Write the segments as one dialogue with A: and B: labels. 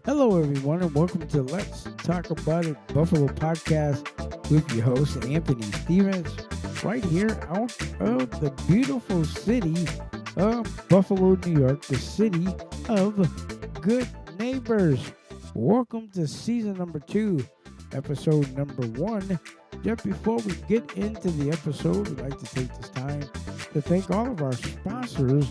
A: Hello, everyone, and welcome to Let's Talk About It Buffalo podcast with your host, Anthony Stevens, right here out of the beautiful city of Buffalo, New York, the city of good neighbors. Welcome to season number 2, episode number 1. Just before we get into the episode, we'd like to take this time to thank all of our sponsors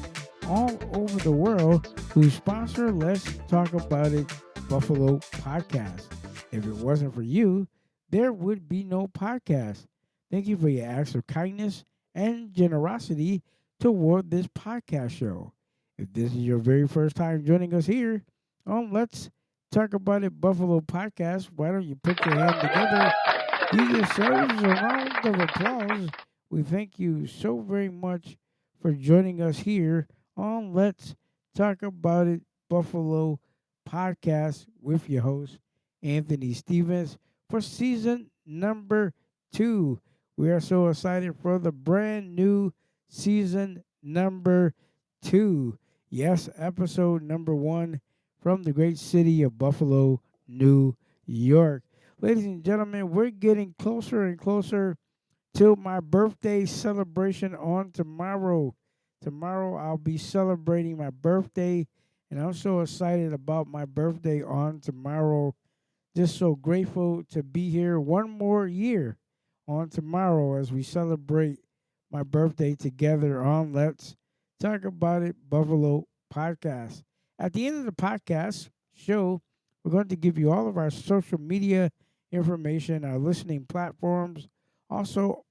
A: all over the world who sponsor Let's Talk About It Buffalo podcast. If it wasn't for you, there would be no podcast. Thank you for your acts of kindness and generosity toward this podcast show. If this is your very first time joining us here on Let's Talk About It Buffalo podcast, why don't you put your hand together, give yourselves a round of applause. We thank you so very much for joining us here on Let's Talk About It Buffalo podcast with your host, Anthony Stevens, for season number 2. We are so excited for the brand new season number 2. Yes, episode number 1 from the great city of Buffalo, New York. Ladies and gentlemen, we're getting closer and closer to my birthday celebration on tomorrow. Tomorrow I'll be celebrating my birthday, and I'm so excited about my birthday on tomorrow. Just so grateful to be here one more year on tomorrow as we celebrate my birthday together on Let's Talk About It Buffalo podcast. At the end of the podcast show, we're going to give you all of our social media information, our listening platforms, also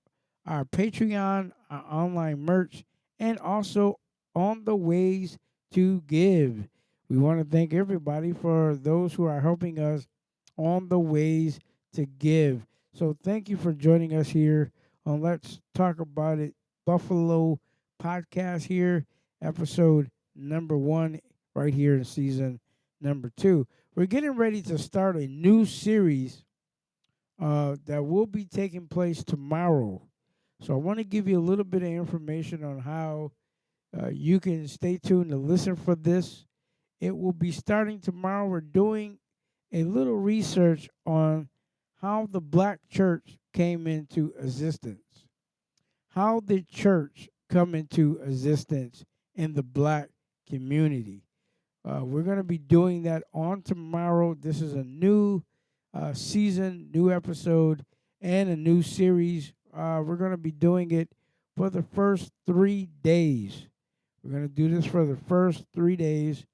A: our Patreon, our online merch, and also on the ways to give. We want to thank everybody for those who are helping us on the ways to give. So thank you for joining us here on Let's Talk About It Buffalo podcast here, episode number 1, right here in season number 2. We're getting ready to start a new series that will be taking place tomorrow. So I want to give you a little bit of information on how you can stay tuned to listen for this. It will be starting tomorrow. We're doing a little research on how the black church came into existence. How did church come into existence in the black community? We're going to be doing that on tomorrow. This is a new season, new episode, and a new series. We're going to be doing it for the first 3 days. We're going to do this for the first 3 days.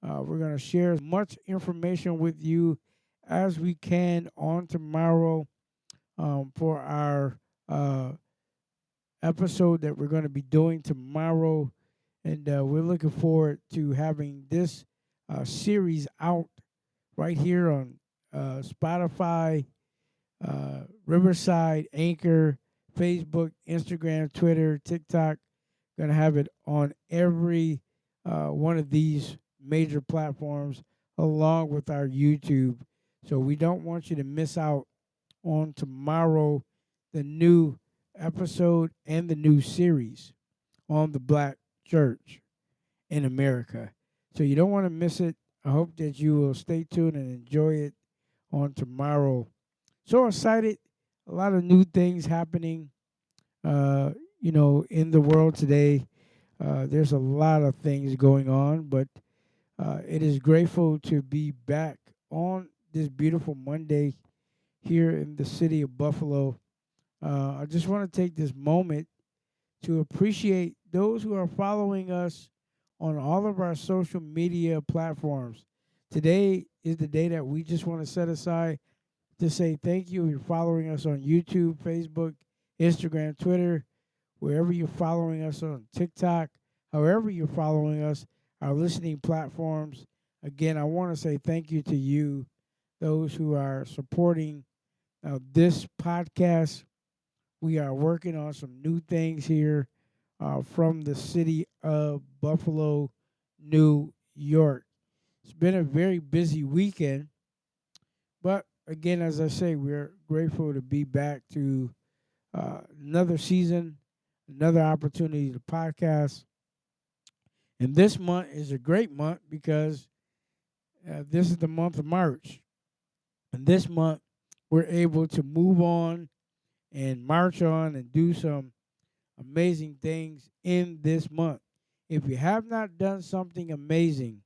A: We're going to share as much information with you as we can on tomorrow for our episode that we're going to be doing tomorrow. And we're looking forward to having this series out right here on Spotify, Riverside, Anchor, Facebook, Instagram, Twitter, TikTok. Going to have it on every one of these major platforms along with our YouTube. So we don't want you to miss out on tomorrow, the new episode and the new series on the Black Church in America. So you don't want to miss it. I hope that you will stay tuned and enjoy it on tomorrow. So excited. A lot of new things happening, in the world today. There's a lot of things going on, but it is grateful to be back on this beautiful Monday here in the city of Buffalo. I just want to take this moment to appreciate those who are following us on all of our social media platforms. Today is the day that we just want to set aside to say thank you. You're following us on YouTube, Facebook, Instagram, Twitter, wherever you're following us on TikTok, however you're following us, our listening platforms. Again, I want to say thank you to you, those who are supporting this podcast. We are working on some new things here from the city of Buffalo, New York. It's been a very busy weekend, but again, as I say, we're grateful to be back to another season, another opportunity to podcast. And this month is a great month because This is the month of March. And this month, we're able to move on and march on and do some amazing things in this month. If you have not done something amazing,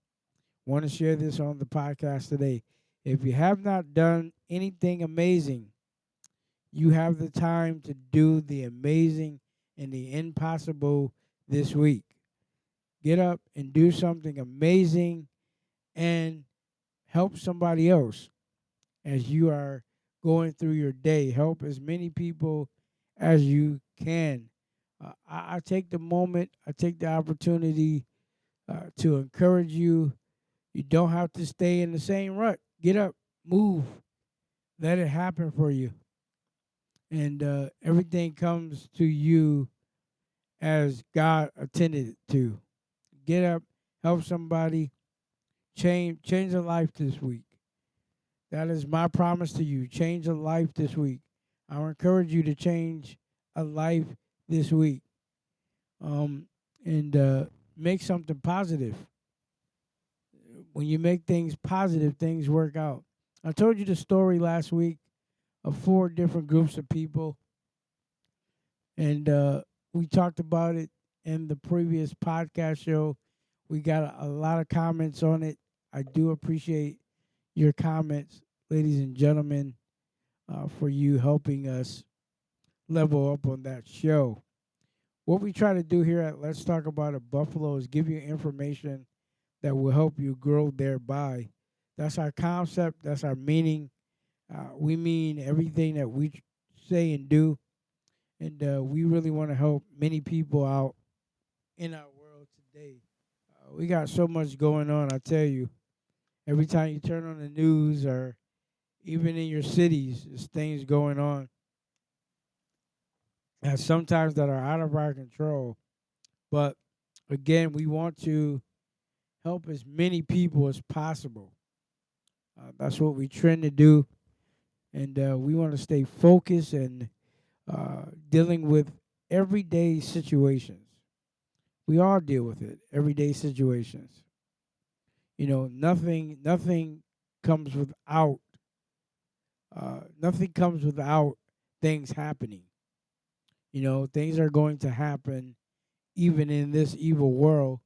A: want to share this on the podcast today. If you have not done anything amazing, you have the time to do the amazing and the impossible this week. Get up and do something amazing and help somebody else as you are going through your day. Help as many people as you can. I take the moment, I take the opportunity to encourage you. You don't have to stay in the same rut. Get up, move, let it happen for you. And everything comes to you as God intended it to. Get up, help somebody, change a life this week. That is my promise to you. Change a life this week. I will encourage you to change a life this week. Um, and make something positive. When you make things positive, things work out. I told you the story last week of four different groups of people, and we talked about it in the previous podcast show. We got a lot of comments on it. I do appreciate your comments, ladies and gentlemen, for you helping us level up on that show. What we try to do here at Let's Talk About It Buffalo is give you information that will help you grow thereby. That's our concept. That's our meaning. We mean everything that we say and do, and we really want to help many people out in our world today. We got so much going on. I tell you, every time you turn on the news or even in your cities, there's things going on, and sometimes that are out of our control. But again, we want to help as many people as possible. That's what we trying to do, and we want to stay focused and dealing with everyday situations. We all deal with it, everyday situations. You know, nothing comes without nothing comes without things happening. You know, things are going to happen even in this evil world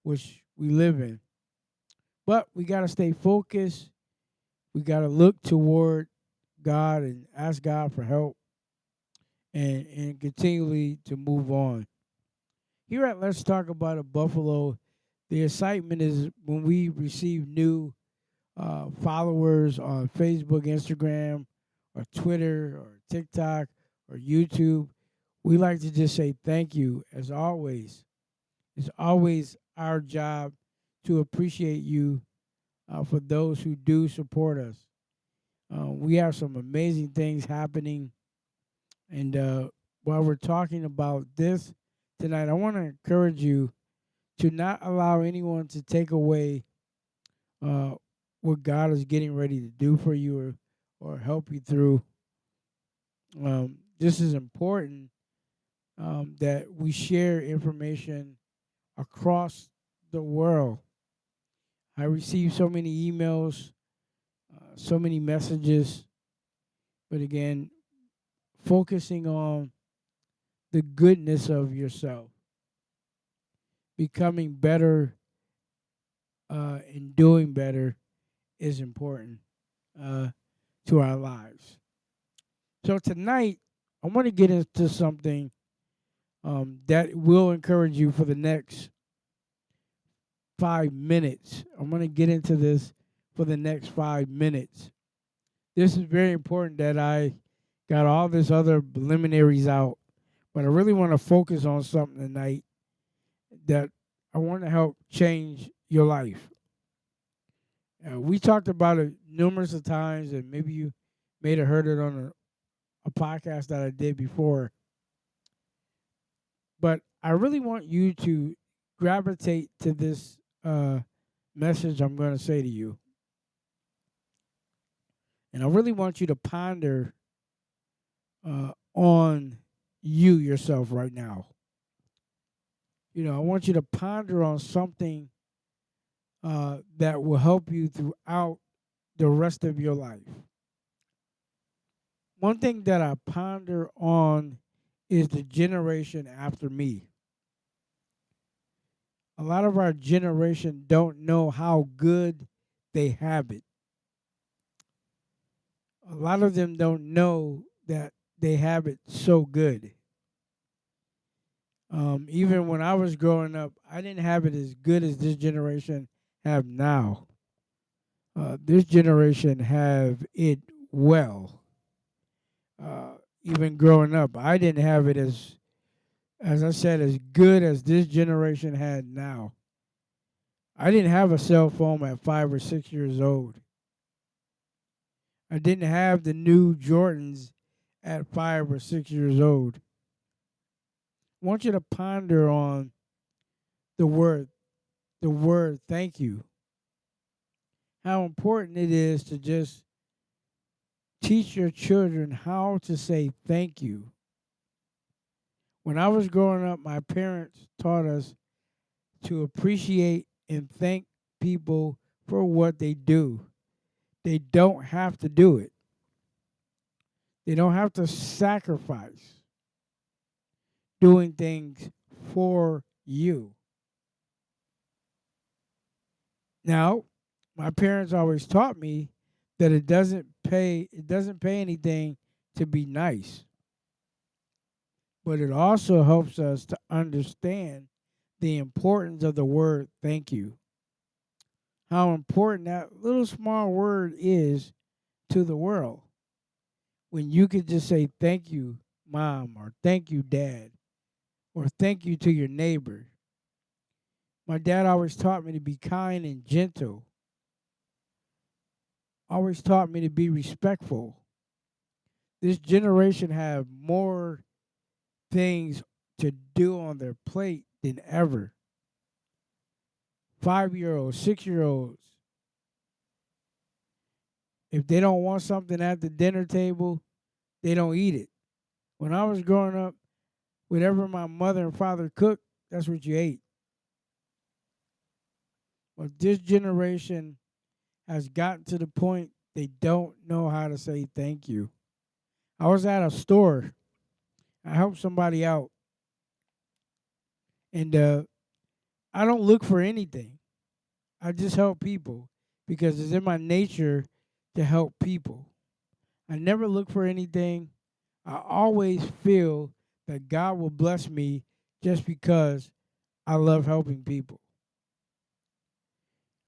A: which we live in. But we got to stay focused. We got to look toward God and ask God for help and continually to move on. Here at Let's Talk About It Buffalo, the excitement is when we receive new followers on Facebook, Instagram, or Twitter, or TikTok, or YouTube. We like to just say thank you as always. It's always our job to appreciate you for those who do support us. We have some amazing things happening. And while we're talking about this tonight, I want to encourage you to not allow anyone to take away uh, what God is getting ready to do for you or help you through. This is important that we share information across the world. I receive so many emails, so many messages, but again, focusing on the goodness of yourself, becoming better and doing better is important uh, to our lives. So tonight, I want to get into something that will encourage you for the next 5 minutes. I'm going to get into this for the next 5 minutes. This is very important that I got all this other preliminaries out, but I really want to focus on something tonight that I want to help change your life. We talked about it numerous of times, and maybe you may have heard it on a podcast that I did before. But I really want you to gravitate to this message I'm going to say to you. And I really want you to ponder on you yourself right now. You know, I want you to ponder on something that will help you throughout the rest of your life. One thing that I ponder on is the generation after me. A lot of our generation don't know how good they have it. A lot of them don't know that they have it so good. Even when I was growing up, I didn't have it as good as this generation have now. This generation have it well. Even growing up, I didn't have it as I said, as good as this generation had now. I didn't have a cell phone at 5 or 6 years old. I didn't have the new Jordans at 5 or 6 years old. I want you to ponder on the word, the word thank you. How important it is to just teach your children how to say thank you. When I was growing up, my parents taught us to appreciate and thank people for what they do. They don't have to do it. They don't have to sacrifice doing things for you. Now, my parents always taught me that it doesn't pay anything to be nice. But it also helps us to understand the importance of the word thank you. How important that little small word is to the world. When you could just say thank you, mom, or thank you, dad, or thank you to your neighbor. My dad always taught me to be kind and gentle, always taught me to be respectful. This generation have more things to do on their plate than ever. 5 year olds, 6 year olds, if they don't want something at the dinner table, they don't eat it. When I was growing up, whatever my mother and father cooked, that's what you ate. But this generation has gotten to the point they don't know how to say thank you. I was at a store. I helped somebody out, and I don't look for anything. I just help people because it's in my nature to help people. I never look for anything. I always feel that God will bless me just because I love helping people.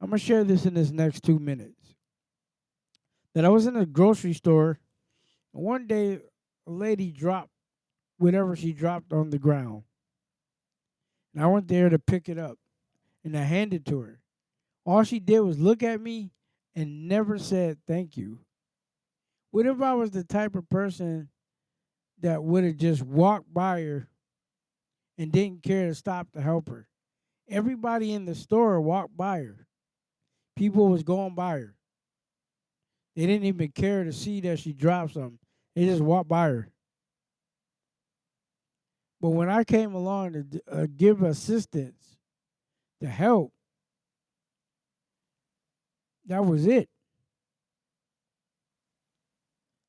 A: I'm going to share this in this next 2 minutes. That I was in a grocery store, and one day a lady dropped whatever she dropped on the ground. And I went there to pick it up, and I handed it to her. All she did was look at me and never said thank you. What if I was the type of person that would have just walked by her and didn't care to stop to help her? Everybody in the store walked by her. People was going by her. They didn't even care to see that she dropped something. They just walked by her. But when I came along to give assistance, to help, that was it.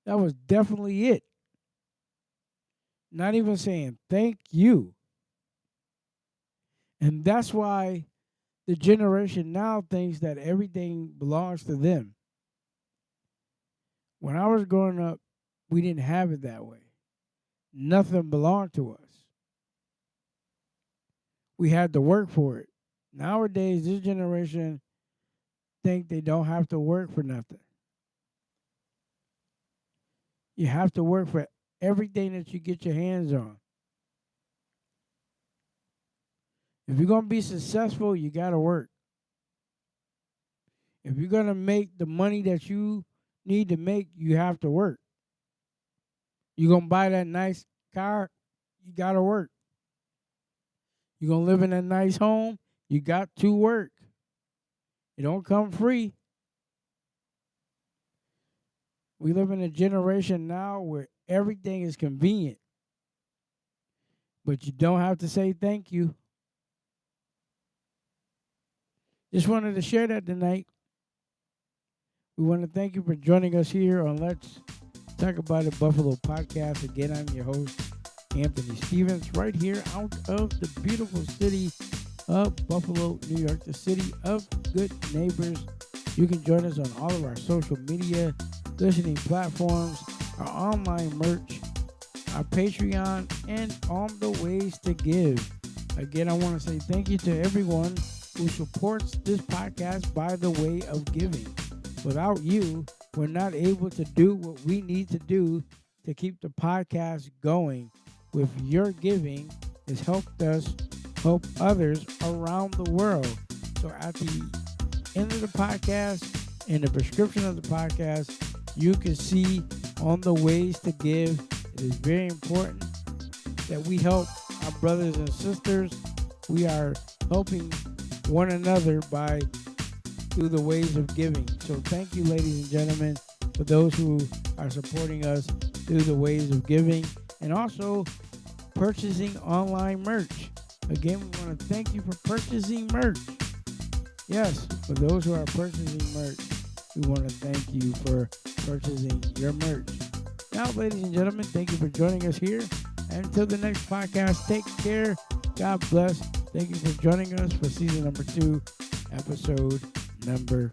A: That was definitely it. Not even saying thank you. And that's why the generation now thinks that everything belongs to them. When I was growing up, we didn't have it that way. Nothing belonged to us. We had to work for it. Nowadays, this generation think they don't have to work for nothing. You have to work for everything that you get your hands on. If you're going to be successful, you got to work. If you're going to make the money that you need to make, you have to work. You're going to buy that nice car, you got to work. You're going to live in a nice home, you got to work. It don't come free. We live in a generation now where everything is convenient, but you don't have to say thank you. Just wanted to share that tonight. We want to thank you for joining us here on Let's Talk About It Buffalo podcast. Again, I'm your host, Anthony Stevens, right here out of the beautiful city of Buffalo, New York, the city of good neighbors. You can join us on all of our social media, listening platforms, our online merch, our Patreon, and on the ways to give. Again, I want to say thank you to everyone who supports this podcast by the way of giving. Without you, we're not able to do what we need to do to keep the podcast going. With your giving, has helped us help others around the world. So at the end of the podcast, in the description of the podcast, you can see on the ways to give. It is very important that we help our brothers and sisters. We are helping one another through the ways of giving. So thank you, ladies and gentlemen, for those who are supporting us through the ways of giving and also purchasing online merch. Again, we want to thank you for purchasing merch. Yes, for those who are purchasing merch, we want to thank you for purchasing your merch. Now, ladies and gentlemen, thank you for joining us here. And until the next podcast, take care. God bless. Thank you for joining us for season number 2, episode number